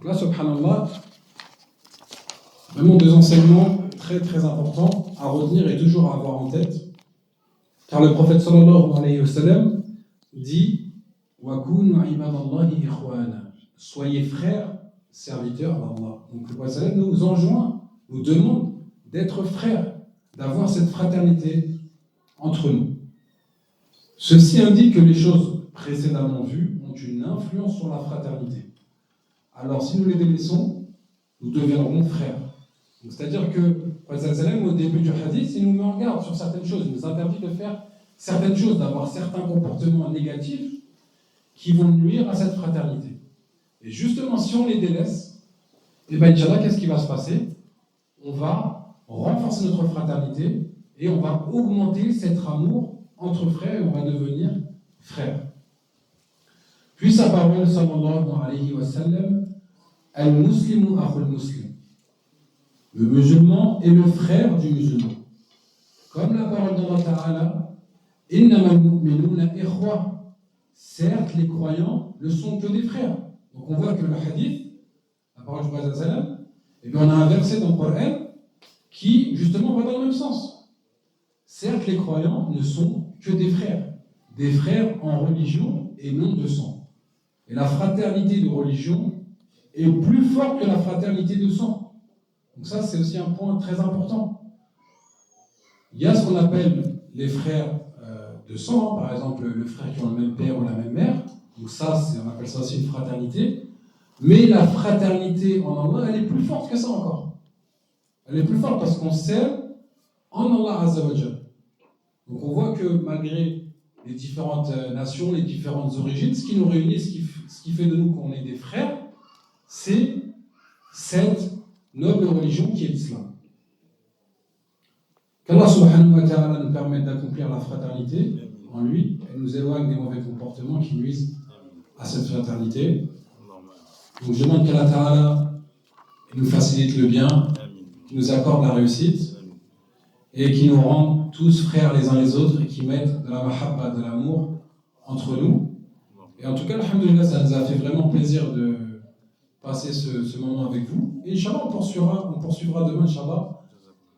là, subhanallah, vraiment deux enseignements très très importants à retenir et toujours à avoir en tête. Car le prophète sallallahu alayhi wa sallam dit wa kunu ibadallahi ikhwana. Soyez frères, serviteurs d'Allah. Donc le prophète sallam nous enjoint, nous demande d'être frères, d'avoir cette fraternité entre nous. Ceci indique que les choses précédemment vues ont une influence sur la fraternité. Alors si nous les délaissons, nous deviendrons frères. Donc, c'est-à-dire que le prophète sallam, au début du hadith, il nous met en garde sur certaines choses, il nous interdit de faire certaines choses, d'avoir certains comportements négatifs qui vont nuire à cette fraternité. Et justement, si on les délaisse, et bien, Inch'Allah, qu'est-ce qui va se passer? On va renforcer notre fraternité et on va augmenter cet amour entre frères et on va devenir frères. Puis sa parole, sallallahu alayhi wa sallam, al-muslimu akhul muslim. Le musulman est le frère du musulman. Comme la parole d'Allah Ta'ala, innamal mu'minuna ikhwa. Certes, les croyants ne sont que des frères. Donc on voit que le hadith, la parole du prophète sallam, et bien on a un verset dans le Coran qui justement va dans le même sens. Certes, les croyants ne sont que des frères en religion et non de sang. Et la fraternité de religion est plus forte que la fraternité de sang. Donc ça, c'est aussi un point très important. Il y a ce qu'on appelle les frères de sang, par exemple le frère qui ont le même père ou la même mère. Donc ça, on appelle ça aussi une fraternité. Mais la fraternité en Allah, elle est plus forte que ça encore. Elle est plus forte parce qu'on s'aime en Allah Azza wa Jal. Donc on voit que malgré les différentes nations, les différentes origines, ce qui nous réunit, ce qui fait de nous qu'on est des frères, c'est cette noble religion qui est l'islam. Qu'Allah subhanahu wa ta'ala nous permette d'accomplir la fraternité en lui et nous éloigne des mauvais comportements qui nuisent à cette fraternité. Donc je demande qu'Allah ta'ala nous facilite le bien, qui nous accorde la réussite et qui nous rende tous frères les uns les autres et qui mette de la mahabba, de l'amour entre nous. Et en tout cas, alhamdoulilah, ça nous a fait vraiment plaisir de passer ce moment avec vous. Et Inch'Allah, on poursuivra demain, Inch'Allah,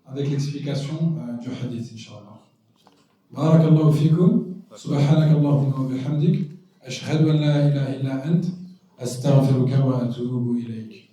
avec l'explication du hadith, Inch'Allah. Barakallahu fikum, subhanak Allahumma wa bihamdik, ashhadu an la ilaha illa ant, astaghfiruka wa atubu ilayk.